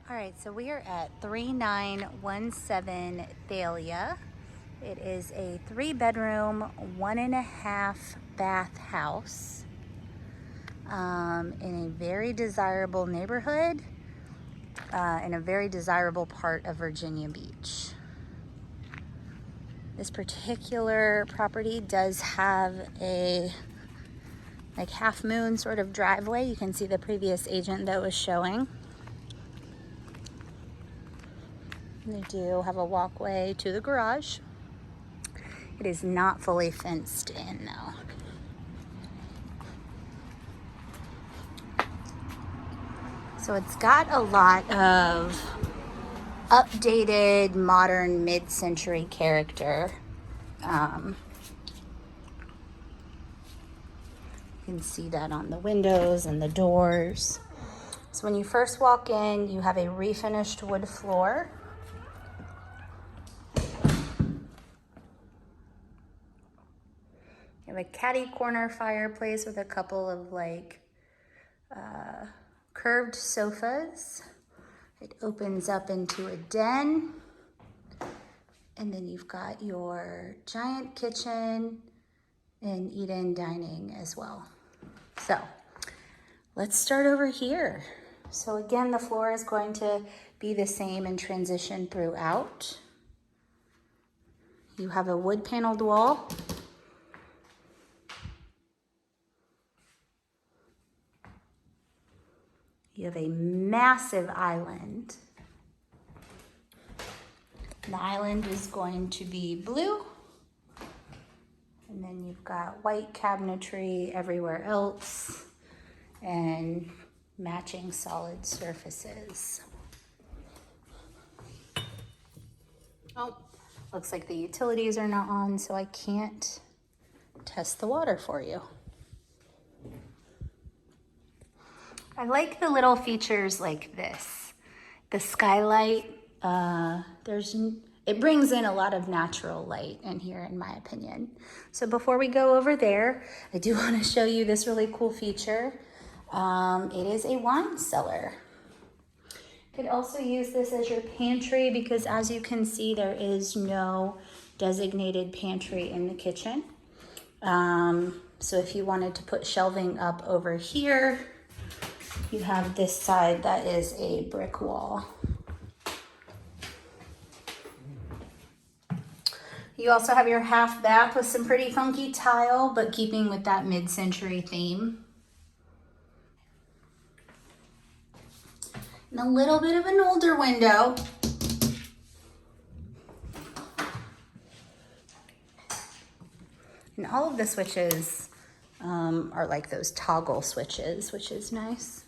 All right, so we are at 3917 Thalia. It is a 3-bedroom, 1.5 bath house in a very desirable neighborhood in a very desirable part of Virginia Beach. This particular property does have a half moon sort of driveway. You can see the previous agent that was showing. They do have a walkway to the garage. It is not fully fenced in though. So it's got a lot of updated, modern, mid-century character. You can see that on the windows and the doors. So when you first walk in, you have a refinished wood floor. You have a catty corner fireplace with a couple of curved sofas. It opens up into a den. And then you've got your giant kitchen and eat-in dining as well. So let's start over here. So again, the floor is going to be the same and transition throughout. You have a wood paneled wall. You have a massive island. The island is going to be blue. And then you've got white cabinetry everywhere else and matching solid surfaces. Oh, looks like the utilities are not on, so I can't test the water for you. I like the little features like this. The skylight, it brings in a lot of natural light in here, in my opinion. So before we go over there, I do want to show you this really cool feature. It is a wine cellar. You could also use this as your pantry because as you can see, there is no designated pantry in the kitchen. So if you wanted to put shelving up over here, you have this side that is a brick wall. You also have your half bath with some pretty funky tile, but keeping with that mid-century theme. And a little bit of an older window. And all of the switches are like those toggle switches, which is nice.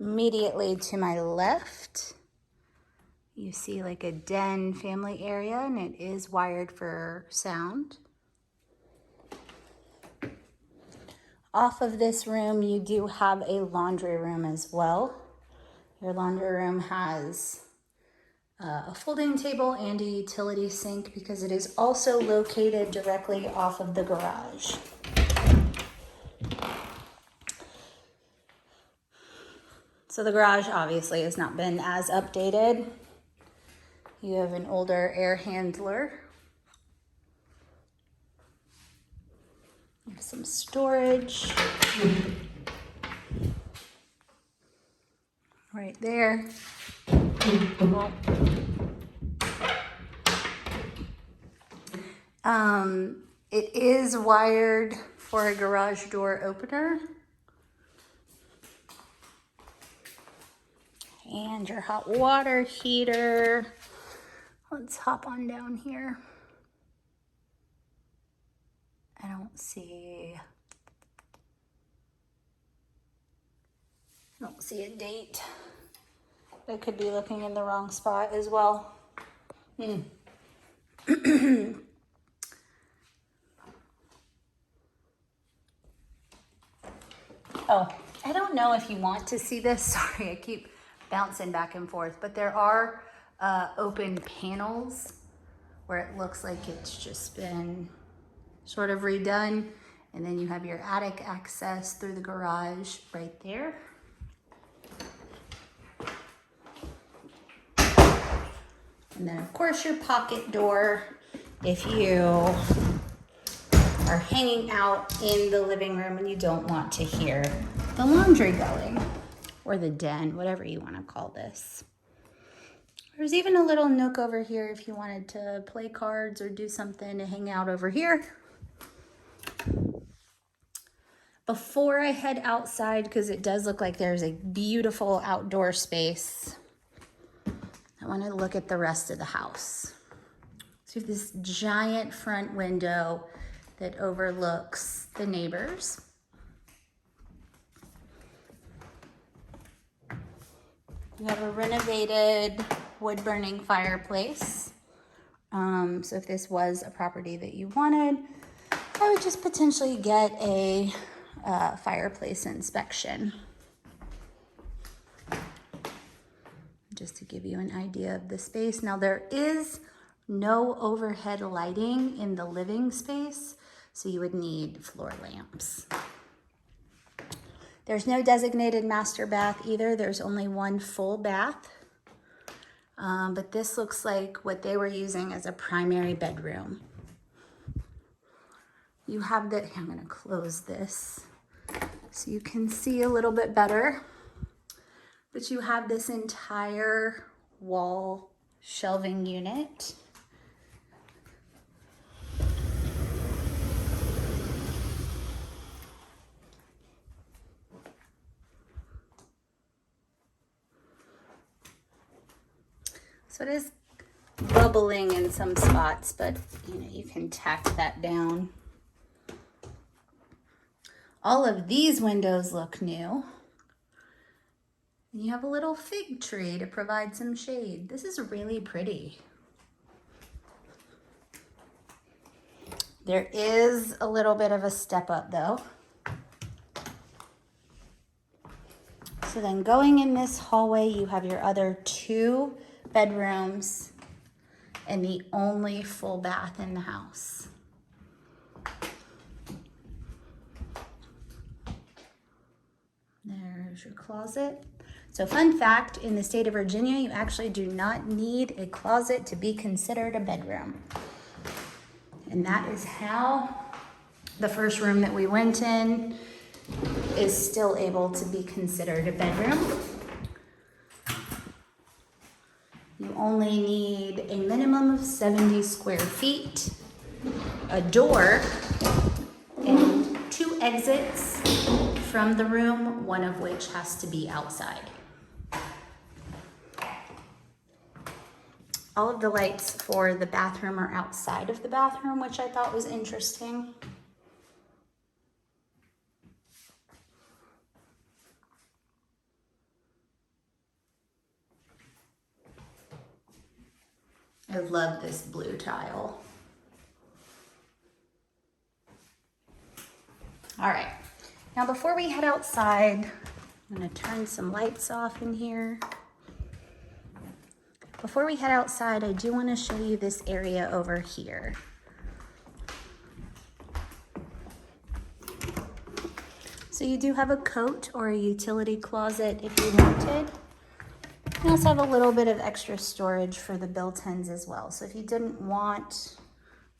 Immediately to my left, you see like a den family area, and it is wired for sound. Off of this room, you do have a laundry room as well. Your laundry room has a folding table and a utility sink because it is also located directly off of the garage. So the garage obviously has not been as updated. You have an older air handler. You have some storage right there. It is wired for a garage door opener. And your hot water heater. Let's hop on down here. I don't see a date. I could be looking in the wrong spot as well. Oh, I don't know if you want to see this. Sorry, I keep bouncing back and forth, but there are open panels where it looks like it's just been sort of redone, And then you have your attic access through the garage right there. And then of course your pocket door if you are hanging out in the living room and you don't want to hear the laundry going, or the den, whatever you want to call this. There's even a little nook over here if you wanted to play cards or do something to hang out over here. Before I head outside, because it does look like there's a beautiful outdoor space, I want to look at the rest of the house. So you have this giant front window that overlooks the neighbors. You have a renovated wood-burning fireplace. So if this was a property that you wanted, I would just potentially get a fireplace inspection. Just to give you an idea of the space. Now there is no overhead lighting in the living space, so you would need floor lamps. There's no designated master bath either. There's only one full bath. But this looks like what they were using as a primary bedroom. You have the, I'm gonna close this so you can see a little bit better. But you have this entire wall shelving unit. So it is bubbling in some spots, but you can tack that down. All of these windows look new. You have a little fig tree to provide some shade. This is really pretty. There is a little bit of a step up though. So then going in this hallway, you have your other 2 bedrooms and the only full bath in the house. There's your closet. So fun fact, in the state of Virginia, you actually do not need a closet to be considered a bedroom. And that is how the first room that we went in is still able to be considered a bedroom. You only need a minimum of 70 square feet, a door, and 2 exits from the room, one of which has to be outside. All of the lights for the bathroom are outside of the bathroom, which I thought was interesting. I love this blue tile. All right, now before we head outside, I'm gonna turn some lights off in here. Before we head outside, I do want to show you this area over here. So you do have a coat or a utility closet if you wanted. You also have a little bit of extra storage for the built-ins as well. So if you didn't want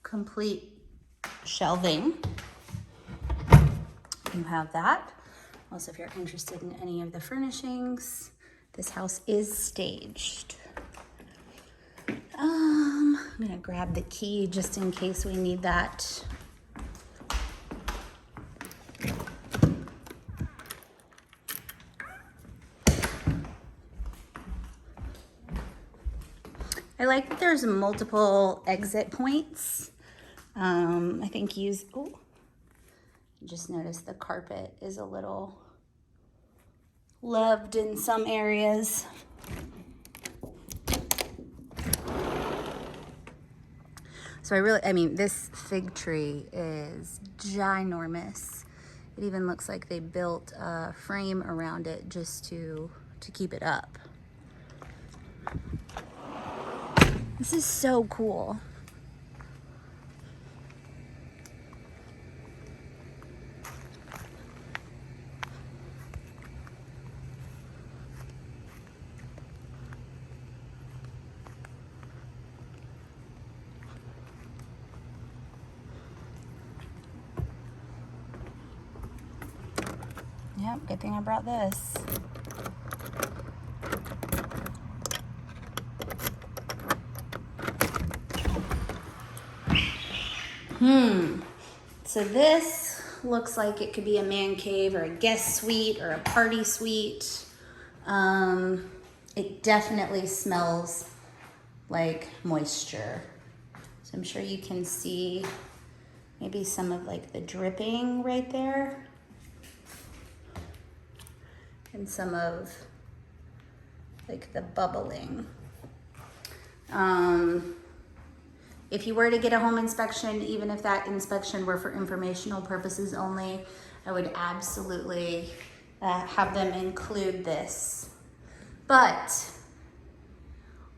complete shelving, you have that. Also, if you're interested in any of the furnishings, this house is staged. I'm gonna grab the key just in case we need that. I like that there's multiple exit points. I think just noticed the carpet is a little loved in some areas. So this fig tree is ginormous. It even looks like they built a frame around it just to keep it up. This is so cool. Yep, good thing I brought this. So this looks like it could be a man cave or a guest suite or a party suite. It definitely smells like moisture. So I'm sure you can see maybe some of like the dripping right there. And some of like the bubbling. If you were to get a home inspection, even if that inspection were for informational purposes only, I would absolutely have them include this. But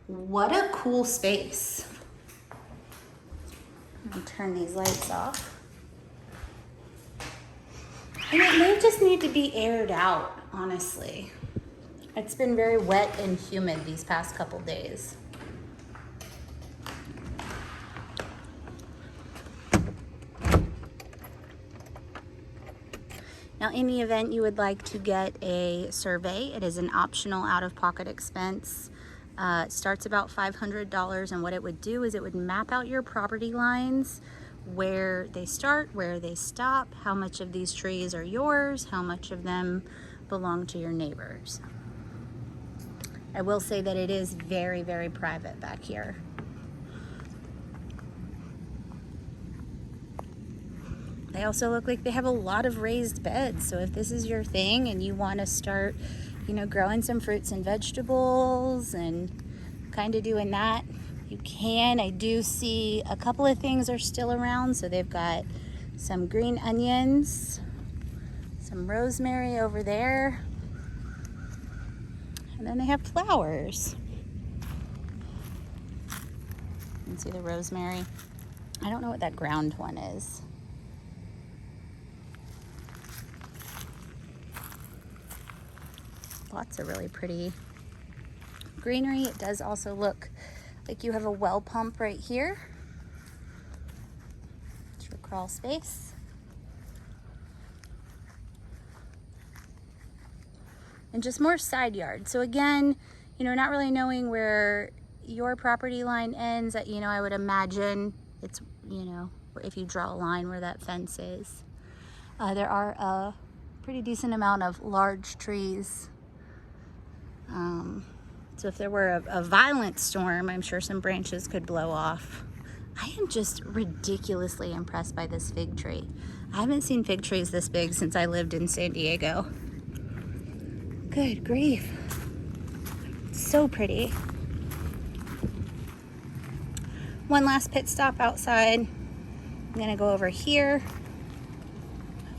what a cool space. I'll turn these lights off. And it may just need to be aired out, honestly. It's been very wet and humid these past couple days. Now, in the event you would like to get a survey, it is an optional out-of-pocket expense. It starts about $500, and what it would do is it would map out your property lines, where they start, where they stop, how much of these trees are yours, how much of them belong to your neighbors. I will say that it is very, very private back here. They also look like they have a lot of raised beds. So if this is your thing and you want to start, you know, growing some fruits and vegetables and kind of doing that, you can. I do see a couple of things are still around. So they've got some green onions, some rosemary over there, and then they have flowers. You can see the rosemary. I don't know what that ground one is. Lots of really pretty greenery. It does also look like you have a well pump right here. It's your crawl space. And just more side yard. So again, you know, not really knowing where your property line ends, you know, I would imagine it's, you know, if you draw a line where that fence is. There are a pretty decent amount of large trees. So if there were a violent storm, I'm sure some branches could blow off. I am just ridiculously impressed by this fig tree. I haven't seen fig trees this big since I lived in San Diego. Good grief. So pretty. One last pit stop outside. I'm gonna go over here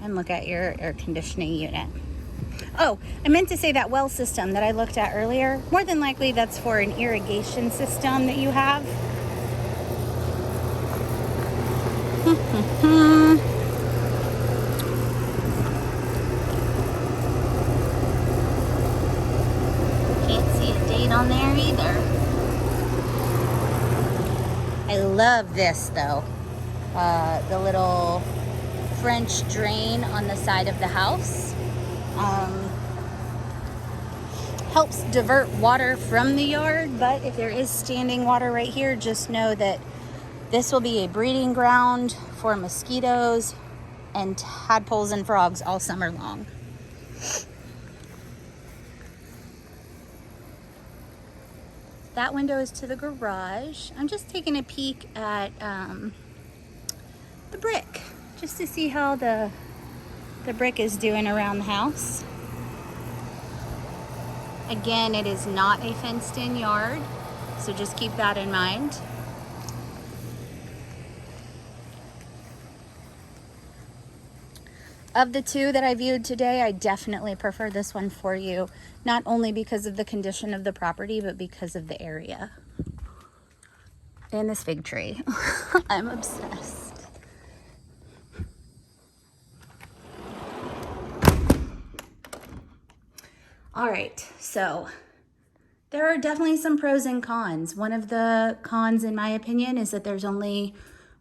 and look at your air conditioning unit. Oh, I meant to say that well system that I looked at earlier. More than likely that's for an irrigation system that you have. Can't see a date on there either. I love this though. The little French drain on the side of the house. Helps divert water from the yard, but if there is standing water right here, just know that this will be a breeding ground for mosquitoes and tadpoles and frogs all summer long. That window is to the garage. I'm just taking a peek at the brick, just to see how the brick is doing around the house. Again, it is not a fenced-in yard, so just keep that in mind. Of the two that I viewed today, I definitely prefer this one for you, not only because of the condition of the property, but because of the area. And this fig tree. I'm obsessed. All right, so there are definitely some pros and cons. One of the cons, in my opinion, is that there's only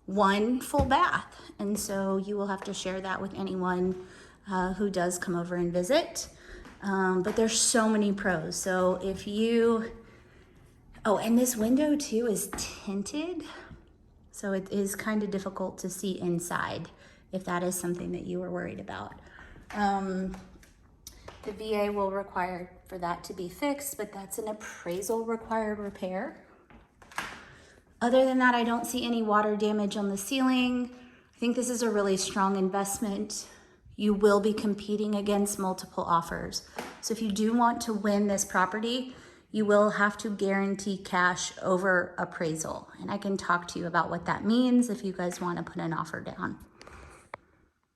one full bath. And so you will have to share that with anyone who does come over and visit. But there's so many pros. So if you, oh, and this window too is tinted. So it is kind of difficult to see inside if that is something that you were worried about. The VA will require for that to be fixed, but that's an appraisal required repair. Other than that, I don't see any water damage on the ceiling. I think this is a really strong investment. You will be competing against multiple offers. So if you do want to win this property, you will have to guarantee cash over appraisal. And I can talk to you about what that means if you guys want to put an offer down.